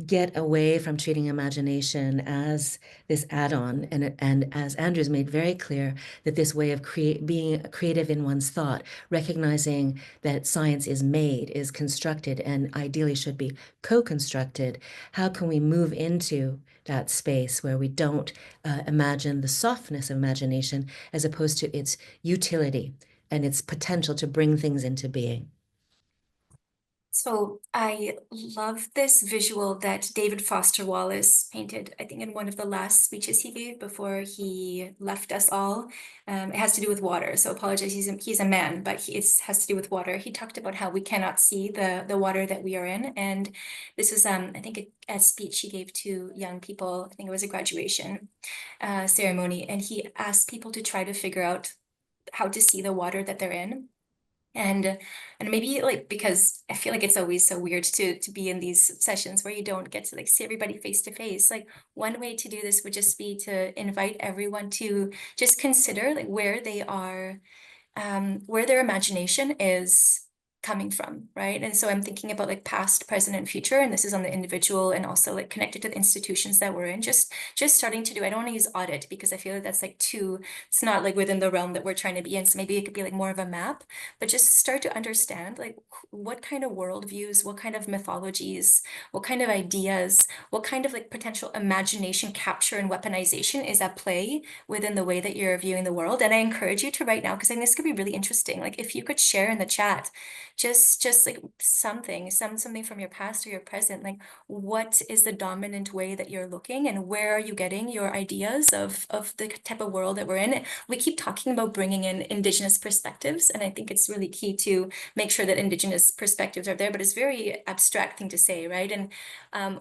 get away from treating imagination as this add-on, and as Andrew's made very clear, that this way of being creative in one's thought, recognizing that science is made, is constructed, and ideally should be co-constructed. How can we move into that space where we don't imagine the softness of imagination as opposed to its utility and its potential to bring things into being? So I love this visual that David Foster Wallace painted, I think in one of the last speeches he gave before he left us all. It has to do with water, so apologize, he's a man, but it has to do with water. He talked about how we cannot see the water that we are in, and this was, I think, a speech he gave to young people. I think it was a graduation ceremony, and he asked people to try to figure out how to see the water that they're in. And maybe like, because I feel like it's always so weird to be in these sessions where you don't get to like see everybody face to face. Like one way to do this would just be to invite everyone to just consider like where they are, where their imagination is coming from, right? And so I'm thinking about like past, present, and future, and this is on the individual and also like connected to the institutions that we're in. Just starting to do. I don't want to use audit because I feel like that's like too. It's not like within the realm that we're trying to be in. So maybe it could be like more of a map, but just start to understand like what kind of worldviews, what kind of mythologies, what kind of ideas, what kind of like potential imagination capture and weaponization is at play within the way that you're viewing the world. And I encourage you to right now, because I think this could be really interesting. Like if you could share in the chat, just like something from your past or your present, like what is the dominant way that you're looking and where are you getting your ideas of the type of world that we're in? We keep talking about bringing in Indigenous perspectives, and I think it's really key to make sure that Indigenous perspectives are there, but it's a very abstract thing to say, right? And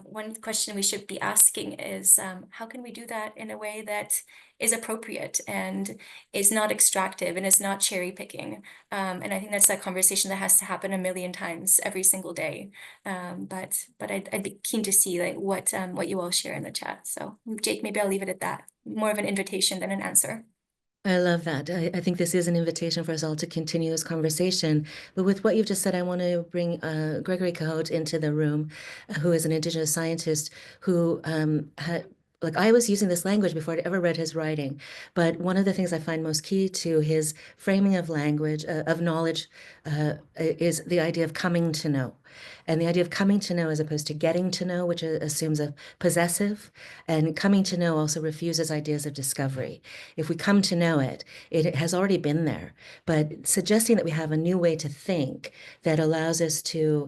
one question we should be asking is how can we do that in a way that is appropriate and is not extractive and is not cherry picking? And I think that's that conversation that has to happen a million times every single day. But I'd be keen to see like what you all share in the chat. So Jake, maybe I'll leave it at that. More of an invitation than an answer. I love that. I think this is an invitation for us all to continue this conversation. But with what you've just said, I want to bring Gregory Cahote into the room, who is an Indigenous scientist who had. Like I was using this language before I'd ever read his writing, but one of the things I find most key to his framing of language, of knowledge, is the idea of coming to know. And the idea of coming to know as opposed to getting to know, which assumes a possessive, and coming to know also refuses ideas of discovery. If we come to know it, it has already been there, but suggesting that we have a new way to think that allows us to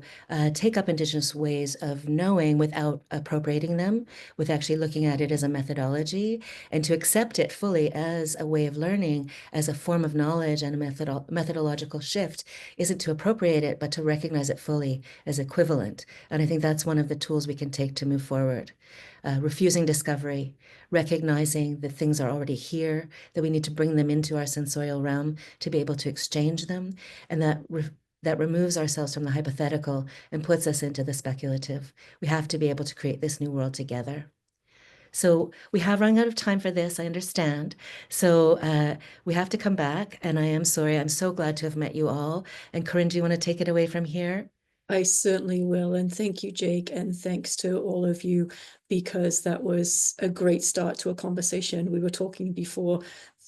take up Indigenous ways of knowing without appropriating them, with actually looking at it as a methodology, and to accept it fully as a way of learning, as a form of knowledge and a methodological shift, isn't to appropriate it, but to recognize it fully as equivalent. And I think that's one of the tools we can take to move forward. Refusing discovery, recognizing that things are already here, that we need to bring them into our sensorial realm to be able to exchange them, and that removes ourselves from the hypothetical and puts us into the speculative. We have to be able to create this new world together. So we have run out of time for this, I understand. So we have to come back, and I am sorry. I'm so glad to have met you all. And Corinne, do you want to take it away from here? I certainly will. And thank you, Jake. And thanks to all of you, because that was a great start to a conversation. We were talking before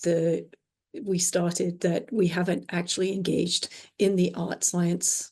we started that we haven't actually engaged in the art science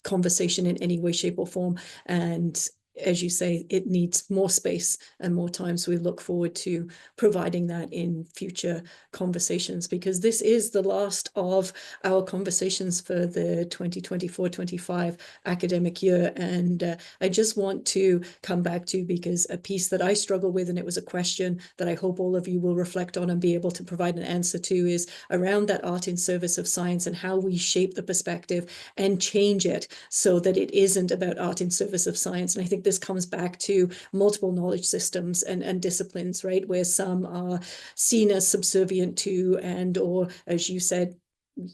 conversation in any way, shape, or form. And as you say, it needs more space and more time. So we look forward to providing that in future conversations, because this is the last of our conversations for the 2024-25 academic year. And I just want to come back to, because a piece that I struggle with, and it was a question that I hope all of you will reflect on and be able to provide an answer to, is around that art in service of science and how we shape the perspective and change it so that it isn't about art in service of science. And I think this comes back to multiple knowledge systems and disciplines, right, where some are seen as subservient to, and or, as you said,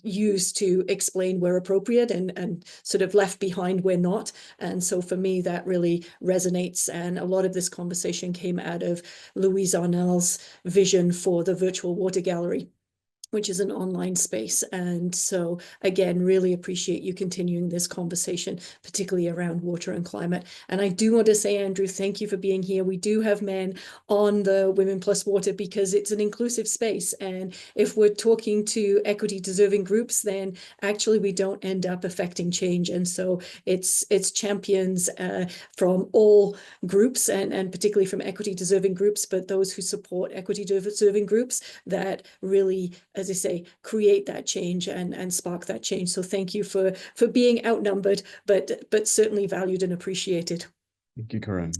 used to explain where appropriate, and sort of left behind where not. And so for me, that really resonates. And a lot of this conversation came out of Louise Arnell's vision for the virtual water gallery, which is an online space. And so again, really appreciate you continuing this conversation, particularly around water and climate. And I do want to say, Andrew, thank you for being here. We do have men on the Women Plus Water because it's an inclusive space. And if we're talking to equity deserving groups, then actually we don't end up affecting change. And so it's champions from all groups, and particularly from equity deserving groups, but those who support equity deserving groups that really, as I say, create that change and spark that change. So thank you for being outnumbered, but certainly valued and appreciated. Thank you, Corinne.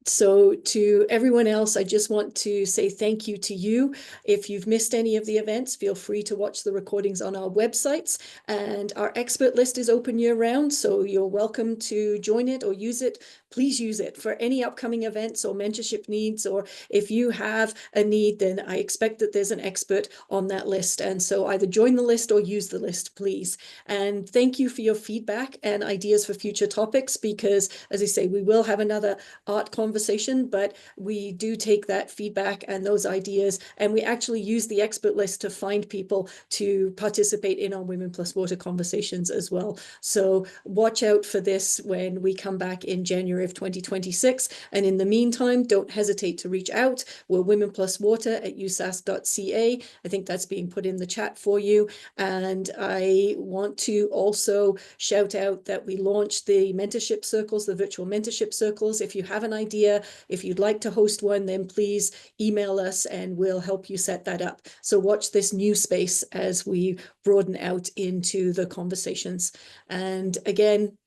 So to everyone else, I just want to say thank you to you. If you've missed any of the events, feel free to watch the recordings on our websites, and our expert list is open year round, so you're welcome to join it or use it please use it for any upcoming events or mentorship needs, or if you have a need, then I expect that there's an expert on that list. And so either join the list or use the list, please. And thank you for your feedback and ideas for future topics, because as I say, we will have another art conversation, but we do take that feedback and those ideas, and we actually use the expert list to find people to participate in our Women Plus Water conversations as well. So watch out for this when we come back in January of 2026. And in the meantime, don't hesitate to reach out. We're Women Plus Water at usas.ca. I think that's being put in the chat for you. And I want to also shout out that we launched the mentorship circles, the virtual mentorship circles. If you have an idea, if you'd like to host one, then please email us and we'll help you set that up. So watch this new space as we broaden out into the conversations. And again,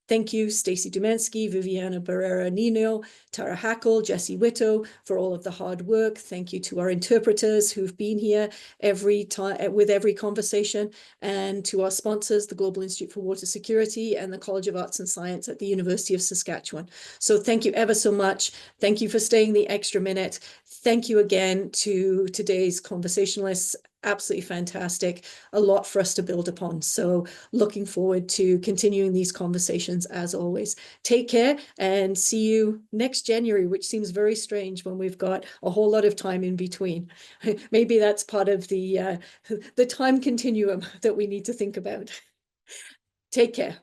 thank you, Stacey Dumansky, Viviana Barrera-Nino, Tara Hackle, Jessie Whitto, for all of the hard work. Thank you to our interpreters who've been here every time with every conversation, and to our sponsors, the Global Institute for Water Security and the College of Arts and Science at the University of Saskatchewan. So thank you ever so much. Thank you for staying the extra minute. Thank you again to today's conversationalists. Absolutely fantastic. A lot for us to build upon. So looking forward to continuing these conversations as always. Take care and see you next January, which seems very strange when we've got a whole lot of time in between. Maybe that's part of the time continuum that we need to think about. Take care.